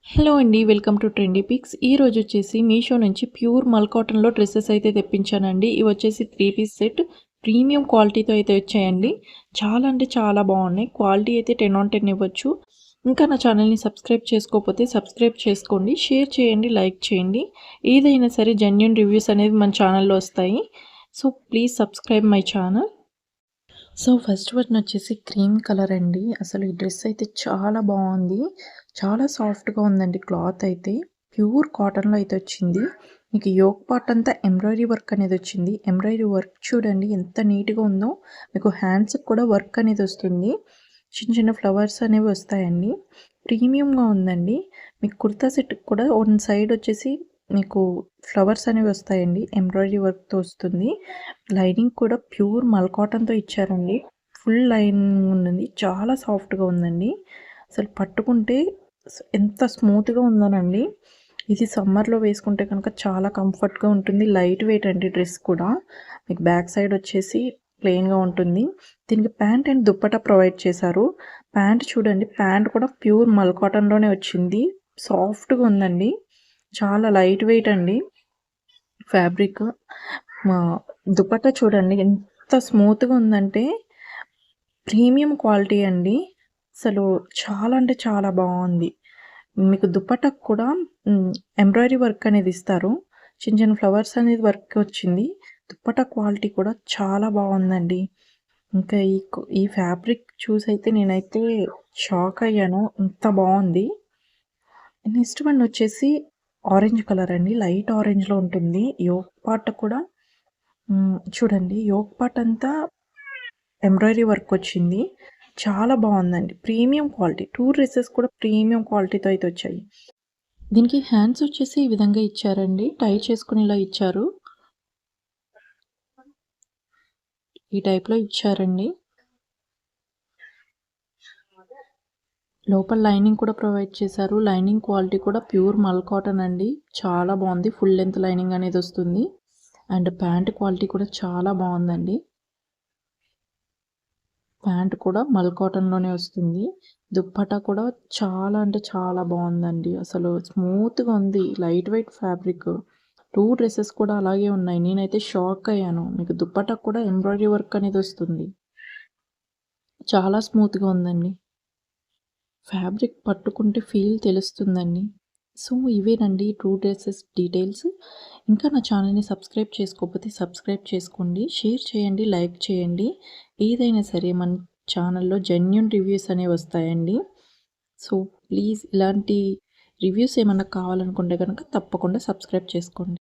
Hello అండి. Welcome to trendy picks. ఈరోజు వచ్చేసి మీషో నుంచి ప్యూర్ మల్ కాటన్‌లో డ్రెసెస్ అయితే తెప్పించానండి. ఇవి వచ్చేసి 3 పీస్ సెట్ ప్రీమియం క్వాలిటీతో అయితే వచ్చాయండి. చాలా అంటే చాలా బాగున్నాయి. క్వాలిటీ అయితే 10 ఆన్ 10 ఇవ్వచ్చు. ఇంకా నా ఛానల్‌ని సబ్స్క్రైబ్ చేసుకోకపోతే సబ్స్క్రైబ్ చేసుకోండి. షేర్ చేయండి, లైక్ చేయండి. ఏదైనా సరే జెన్యూన్ రివ్యూస్ అనేవి మన ఛానల్‌లో వస్తాయి. So please subscribe my channel. So first one వచ్చేసి క్రీమ్ కలర్ అండి. అసలు ఈ డ్రెస్ అయితే చాలా బాగుంది. చాలా సాఫ్ట్గా ఉందండి. క్లాత్ అయితే ప్యూర్ కాటన్లో అయితే వచ్చింది. మీకు యోక్ పార్ట్ అంతా ఎంబ్రాయిడరీ వర్క్ అనేది వచ్చింది. ఎంబ్రాయిడరీ వర్క్ చూడండి ఎంత నీట్గా ఉందో. మీకు హ్యాండ్స్కి కూడా వర్క్ అనేది వస్తుంది. చిన్న చిన్న ఫ్లవర్స్ అనేవి వస్తాయండి. ప్రీమియంగా ఉందండి. మీకు కుర్తా సెట్ కూడా వన్ సైడ్ వచ్చేసి మీకు ఫ్లవర్స్ అనేవి వస్తాయండి. ఎంబ్రాయిడరీ వర్క్తో వస్తుంది. లైనింగ్ కూడా ప్యూర్ మల్ కాటన్తో ఇచ్చారండి. ఫుల్ లైనింగ్ ఉంది. చాలా సాఫ్ట్గా ఉందండి. అసలు పట్టుకుంటే ఎంత స్మూత్గా ఉందోనండి. ఇది సమ్మర్లో వేసుకుంటే కనుక చాలా కంఫర్ట్గా ఉంటుంది. లైట్ వెయిట్ అండి డ్రెస్ కూడా. మీకు బ్యాక్ సైడ్ వచ్చేసి ప్లెయిన్గా ఉంటుంది. దీనికి ప్యాంట్ అండ్ దుప్పటా ప్రొవైడ్ చేశారు. ప్యాంట్ చూడండి, ప్యాంట్ కూడా ప్యూర్ మల్ కాటన్లోనే వచ్చింది. సాఫ్ట్గా ఉందండి. చాలా లైట్ వెయిట్ అండి ఫ్యాబ్రిక్. దుపట్టా చూడండి ఎంత స్మూత్గా ఉందంటే ప్రీమియం క్వాలిటీ అండి. అసలు చాలా అంటే చాలా బాగుంది. మీకు దుపట్టాకు కూడా ఎంబ్రాయిడరీ వర్క్ అనేది ఇస్తారు. చిన్న చిన్న ఫ్లవర్స్ అనేది వర్క్ వచ్చింది. దుపట్టా క్వాలిటీ కూడా చాలా బాగుందండి. ఇంకా ఈ ఫ్యాబ్రిక్ చూసైతే నేనైతే షాక్ అయ్యాను. ఇంత బాగుంది. నెక్స్ట్ వన్ వచ్చేసి ఆరెంజ్ కలర్ అండి. లైట్ ఆరెంజ్లో ఉంటుంది. యోక్ పార్ట్ కూడా చూడండి, యోక్ పార్ట్ అంతా ఎంబ్రాయిడరీ వర్క్ వచ్చింది. చాలా బాగుందండి. Premium quality. 2 డ్రెస్సెస్ కూడా ప్రీమియం క్వాలిటీతో అయితే వచ్చాయి. దీనికి హ్యాండ్స్ వచ్చేసి ఈ విధంగా ఇచ్చారండి. టై చేసుకునేలా ఇచ్చారు. ఈ టైప్లో ఇచ్చారండి. లోపల లైనింగ్ కూడా ప్రొవైడ్ చేశారు. లైనింగ్ క్వాలిటీ కూడా ప్యూర్ మల్ కాటన్ అండి. చాలా బాగుంది. ఫుల్ లెంత్ లైనింగ్ అనేది వస్తుంది. అండ్ ప్యాంట్ క్వాలిటీ కూడా చాలా బాగుందండి. ప్యాంట్ కూడా మల్ కాటన్లోనే వస్తుంది. దుప్పటా కూడా చాలా అంటే చాలా బాగుందండి. అసలు స్మూత్గా ఉంది. Light weight fabric. 2 డ్రెస్సెస్ కూడా అలాగే ఉన్నాయి. నేనైతే షాక్ అయ్యాను. మీకు దుప్పటా కూడా ఎంబ్రాయిడరీ వర్క్ అనేది వస్తుంది. చాలా స్మూత్గా ఉందండి. ఫ్యాబ్రిక్ పట్టుకుంటే ఫీల్ తెలుస్తుందండి. సో ఇవేనండి 2 డ్రెస్సెస్ డీటెయిల్స్. ఇంకా నా ఛానల్ని సబ్స్క్రైబ్ చేసుకోకపోతే సబ్స్క్రైబ్ చేసుకోండి. షేర్ చేయండి, లైక్ చేయండి. ఏదైనా సరే మన ఛానల్లో జెన్యూన్ రివ్యూస్ అనేవి వస్తాయండి. సో ప్లీజ్ ఇలాంటి రివ్యూస్ ఏమన్నా కావాలనుకుంటే కనుక తప్పకుండా సబ్స్క్రైబ్ చేసుకోండి.